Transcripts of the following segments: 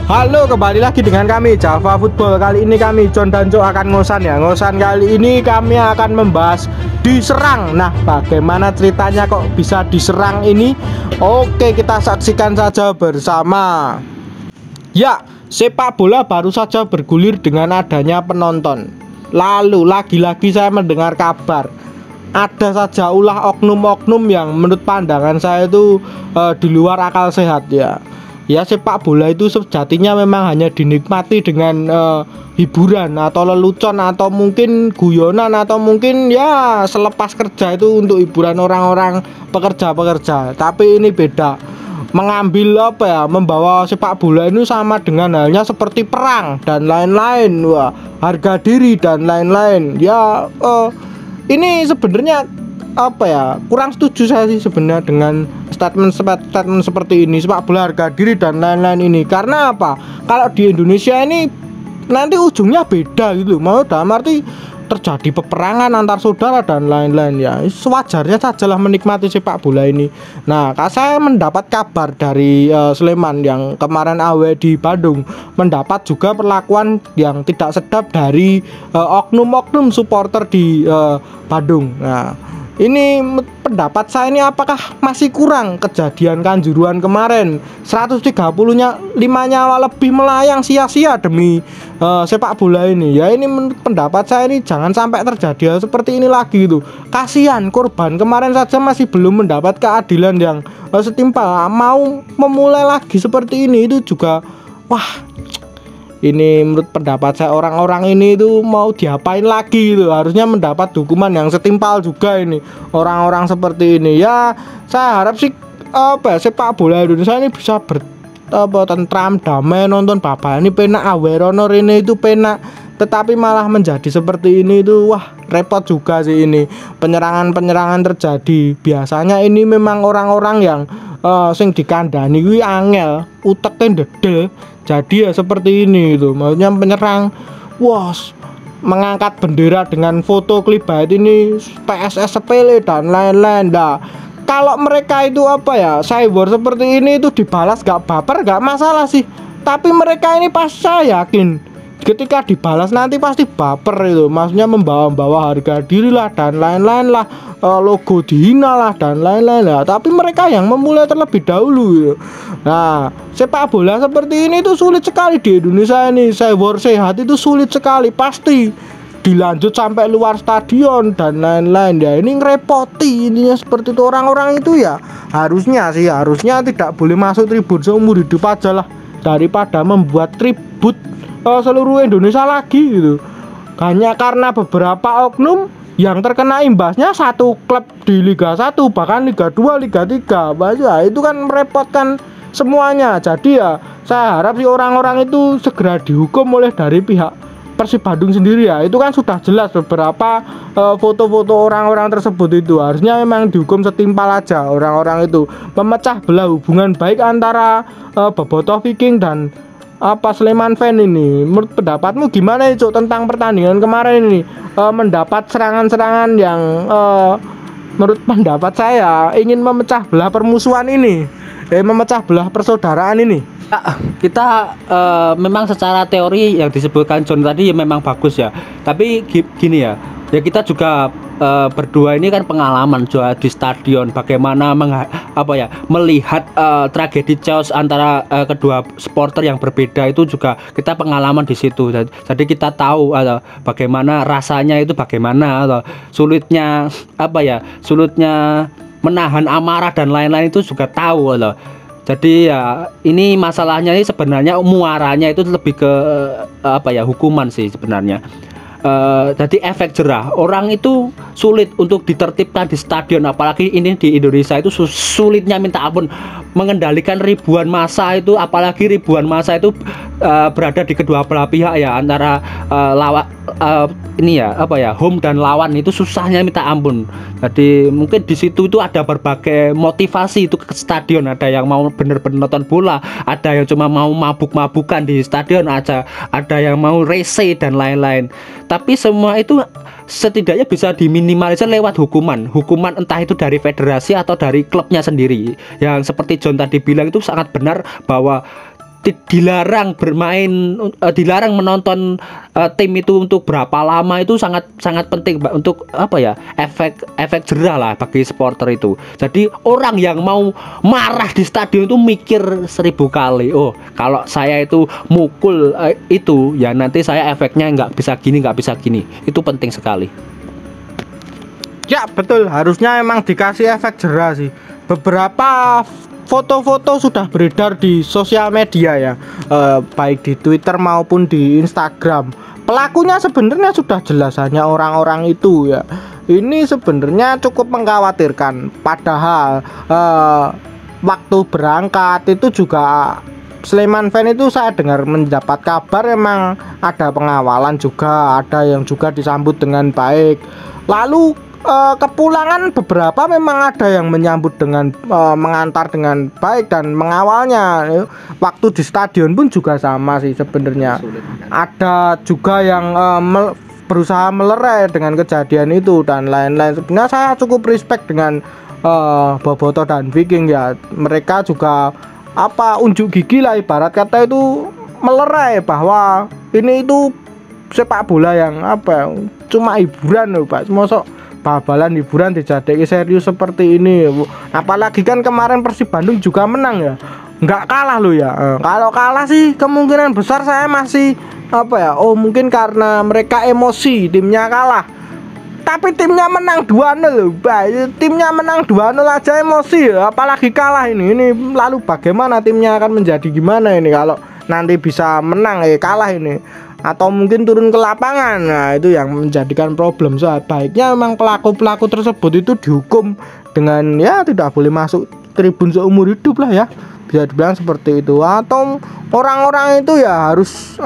Halo, kembali lagi dengan kami Java Football. Kali ini kami John dan Cok akan ngosan ya. Ngosan kali ini kami akan membahas diserang. Nah, bagaimana ceritanya kok bisa diserang ini? Oke, kita saksikan saja bersama. Ya, sepak bola baru saja bergulir dengan adanya penonton. Lalu lagi-lagi saya mendengar kabar ada saja ulah oknum-oknum yang menurut pandangan saya itu di luar akal sehat ya. Ya, sepak bola itu sejatinya memang hanya dinikmati dengan hiburan atau lelucon atau mungkin guyonan atau mungkin ya selepas kerja itu untuk hiburan orang-orang pekerja-pekerja. Tapi ini beda. Mengambil membawa sepak bola ini sama dengan halnya seperti perang dan lain-lain. Wah, harga diri dan lain-lain. Ya, ini sebenarnya kurang setuju saya sih sebenarnya dengan statement seperti ini, sepak bola harga diri dan lain-lain ini. Karena apa? Kalau di Indonesia ini nanti ujungnya beda gitu, mau dalam arti terjadi peperangan antar saudara dan lain-lain ya. Sewajarnya sajalah menikmati sepak bola ini. Nah, saya mendapat kabar dari Sleman yang kemarin AW di Bandung mendapat juga perlakuan yang tidak sedap dari oknum-oknum supporter di Bandung. Nah, ini pendapat saya ini apakah masih kurang kejadian Kanjuruhan kemarin 135 nyawa lebih melayang sia-sia demi sepak bola ini ya. Ini pendapat saya ini jangan sampai terjadi seperti ini lagi gitu. Kasihan korban kemarin saja masih belum mendapat keadilan yang setimpal, mau memulai lagi seperti ini itu juga wah. Ini menurut pendapat saya orang-orang ini itu mau diapain lagi gitu. Harusnya mendapat hukuman yang setimpal juga ini orang-orang seperti ini ya. Saya harap sih sepak bola Indonesia ini bisa tentram, damai, nonton bapak ini penak awerono ini itu penak. Tetapi malah menjadi seperti ini itu wah repot juga sih ini. Penyerangan terjadi. Biasanya ini memang orang-orang yang sing dikandani kuwi angel, uteknya dedel. Jadi ya seperti ini itu. Maksudnya penyerang wah mengangkat bendera dengan foto klip ini PSS sepele dan lain-lain. Nah, kalau mereka itu cyber seperti ini itu dibalas gak baper gak masalah sih. Tapi mereka ini pas saya yakin ketika dibalas nanti pasti baper itu. Maksudnya membawa harga diri lah dan lain-lain lah, logo dihina lah dan lain-lain lah. Tapi mereka yang memulai terlebih dahulu gitu. Nah, sepak bola seperti ini tuh sulit sekali di Indonesia ini. Cyber sehat itu sulit sekali, pasti dilanjut sampai luar stadion dan lain-lain ya. Ini ngerepoti intinya seperti itu. Orang-orang itu ya harusnya tidak boleh masuk tribun seumur hidup aja lah, daripada membuat tribut seluruh Indonesia lagi gitu. Hanya karena beberapa oknum yang terkena imbasnya satu klub di Liga 1 bahkan Liga 2, Liga 3. Bahaya, itu kan merepotkan semuanya. Jadi ya saya harap sih orang-orang itu segera dihukum oleh dari pihak Persib Bandung sendiri ya. Itu kan sudah jelas beberapa foto-foto orang-orang tersebut itu harusnya memang dihukum setimpal aja. Orang-orang itu memecah belah hubungan baik antara Bobotoh Viking dan Sleman fan ini. Menurut pendapatmu gimana itu tentang pertandingan kemarin ini? Mendapat serangan-serangan yang menurut pendapat saya ingin memecah belah permusuhan ini, memecah belah persaudaraan ini. Kita memang secara teori yang disebutkan John tadi ya memang bagus ya. Tapi gini ya kita juga berdua ini kan pengalaman juga di stadion bagaimana melihat tragedi chaos antara kedua supporter yang berbeda itu juga kita pengalaman di situ. Jadi kita tahu bagaimana rasanya itu, bagaimana sulitnya menahan amarah dan lain-lain itu juga tahu loh. Jadi ya ini masalahnya ini sebenarnya muaranya itu lebih ke hukuman sih sebenarnya. Jadi efek jerah orang itu sulit untuk ditertibkan di stadion, apalagi ini di Indonesia itu sulitnya minta ampun mengendalikan ribuan massa itu, apalagi ribuan massa itu berada di kedua belah pihak ya, antara home dan lawan itu susahnya minta ampun. Jadi mungkin di situ itu ada berbagai motivasi itu ke stadion. Ada yang mau bener-bener nonton bola, ada yang cuma mau mabuk-mabukan di stadion aja, ada yang mau rese dan lain-lain. Tapi semua itu setidaknya bisa diminimalisir lewat hukuman entah itu dari federasi atau dari klubnya sendiri. Yang seperti John tadi bilang itu sangat benar bahwa dilarang bermain, dilarang menonton tim itu untuk berapa lama itu sangat sangat penting Pak, untuk apa ya, efek jerah lah bagi supporter itu. Jadi orang yang mau marah di stadion itu mikir 1000 kali, oh kalau saya itu mukul itu ya nanti saya efeknya nggak bisa gini, nggak bisa gini. Itu penting sekali. Ya betul, harusnya emang dikasih efek jerah sih. Beberapa foto-foto sudah beredar di sosial media ya, baik di Twitter maupun di Instagram. Pelakunya sebenarnya sudah jelas, hanya orang-orang itu ya. Ini sebenarnya cukup mengkhawatirkan. Padahal waktu berangkat itu juga Sleman Fan itu saya dengar mendapat kabar emang ada pengawalan juga, ada yang juga disambut dengan baik. Lalu kepulangan beberapa memang ada yang menyambut dengan mengantar dengan baik dan mengawalnya. Waktu di stadion pun juga sama sih sebenarnya. Ada juga yang berusaha melerai dengan kejadian itu dan lain-lain. Sebenarnya saya cukup respect dengan Bobotoh dan Viking ya. Mereka juga unjuk gigi lah, ibarat kata itu melerai bahwa ini itu sepak bola yang cuma hiburan loh Pak. Mosok bal-balan hiburan dijadikan serius seperti ini. Apalagi kan kemarin Persib Bandung juga menang ya, nggak kalah loh ya. Kalau kalah sih kemungkinan besar saya masih mungkin karena mereka emosi timnya kalah. Tapi timnya menang 2-0 loh, timnya menang 2-0 aja emosi ya, apalagi kalah ini lalu bagaimana timnya akan menjadi gimana ini kalau nanti bisa menang kalah ini, atau mungkin turun ke lapangan. Nah itu yang menjadikan problem. Sebaiknya memang pelaku-pelaku tersebut itu dihukum dengan ya tidak boleh masuk tribun seumur hidup lah ya, bisa dibilang seperti itu. Atau orang-orang itu ya harus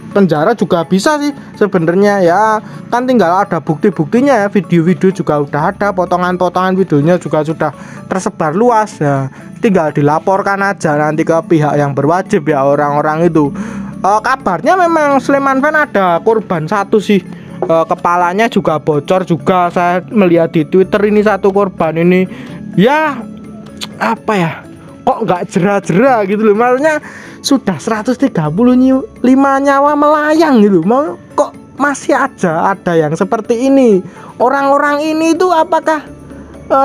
penjara juga bisa sih sebenarnya ya, kan tinggal ada bukti-buktinya ya, video-video juga udah ada, potongan-potongan videonya juga sudah tersebar luas ya, tinggal dilaporkan aja nanti ke pihak yang berwajib ya orang-orang itu. Kabarnya memang Sleman Fan ada korban satu sih, kepalanya juga bocor juga, saya melihat di Twitter ini satu korban ini ya kok nggak jerah-jerah gitu loh, maksudnya sudah 135 nyawa melayang gitu, mau kok masih ada yang seperti ini. Orang-orang ini itu apakah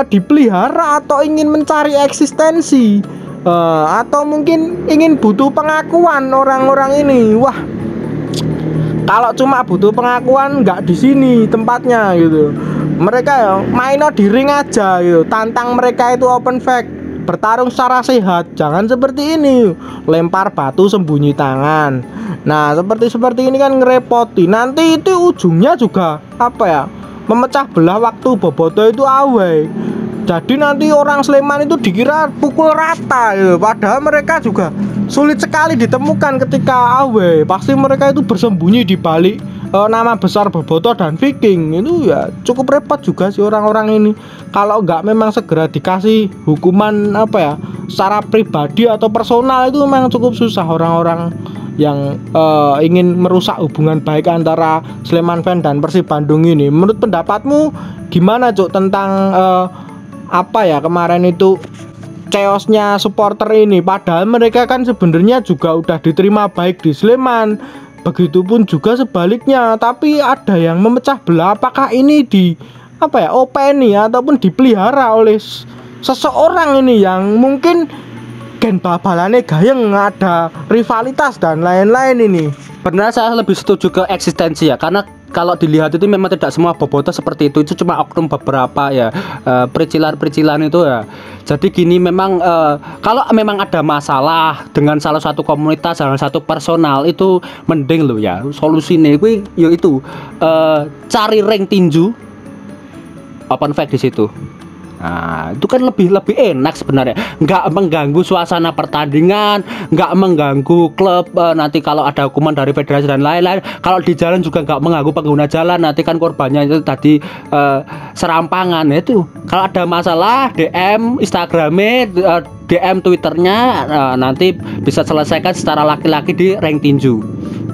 dipelihara atau ingin mencari eksistensi, atau mungkin ingin butuh pengakuan orang-orang ini? Wah, kalau cuma butuh pengakuan nggak di sini tempatnya gitu. Mereka ya main di ring aja gitu, tantang mereka itu open fight, bertarung secara sehat, jangan seperti ini lempar batu sembunyi tangan. Nah seperti ini kan ngerepoti, nanti itu ujungnya juga memecah belah waktu Bobotoh itu away. Jadi nanti orang Sleman itu dikira pukul rata gitu. Padahal mereka juga sulit sekali ditemukan ketika away. Pasti mereka itu bersembunyi di balik nama besar Bobotoh dan Viking. Itu ya cukup repot juga sih orang-orang ini. Kalau nggak memang segera dikasih hukuman secara pribadi atau personal, itu memang cukup susah orang-orang yang ingin merusak hubungan baik antara Sleman Fan dan Persib Bandung ini. Menurut pendapatmu gimana Cuk tentang kemarin itu chaosnya supporter ini? Padahal mereka kan sebenarnya juga udah diterima baik di Sleman, begitupun juga sebaliknya, tapi ada yang memecah belah. Apakah ini openi ataupun dipelihara oleh seseorang ini yang mungkin gen bal-balane gayeng, ada rivalitas dan lain-lain ini? Benar, saya lebih setuju ke eksistensi ya, karena kalau dilihat itu memang tidak semua Bobotoh seperti itu cuma oknum beberapa ya, pericilan-pericilan itu ya. Jadi gini, memang kalau memang ada masalah dengan salah satu komunitas, salah satu personal, itu mending loh ya, solusinya itu yaitu cari ring tinju open fight di situ. Nah, itu kan lebih enak sebenarnya, nggak mengganggu suasana pertandingan, nggak mengganggu klub. Nanti kalau ada hukuman dari federasi dan lain-lain, kalau di jalan juga nggak mengganggu pengguna jalan. Nanti kan korbannya itu tadi serampangan itu. Kalau ada masalah DM Instagramnya, DM Twitternya, nanti bisa selesaikan secara laki-laki di ring tinju.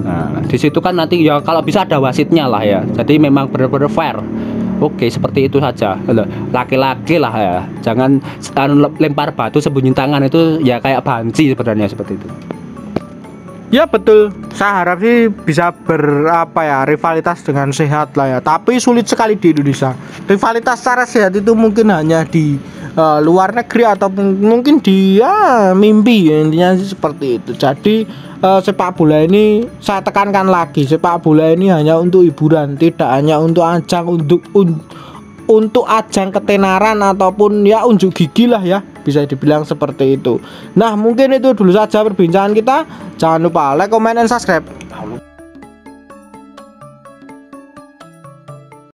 Nah, di situ kan nanti ya kalau bisa ada wasitnya lah ya. Jadi memang benar-benar fair. Oke, seperti itu saja. Loh, laki-laki lah ya, jangan lempar batu sembunyi tangan, itu ya kayak banci sebenarnya, seperti itu. Ya betul, saya harap sih bisa rivalitas dengan sehat lah ya. Tapi sulit sekali di Indonesia. Rivalitas secara sehat itu mungkin hanya di luar negeri atau mungkin di mimpi ya, intinya sih seperti itu. Jadi sepak bola ini saya tekankan lagi, sepak bola ini hanya untuk hiburan, tidak hanya untuk ajang untuk ajang ketenaran ataupun ya unjuk gigi lah ya, bisa dibilang seperti itu. Nah mungkin itu dulu saja perbincangan kita. Jangan lupa like, comment, dan subscribe.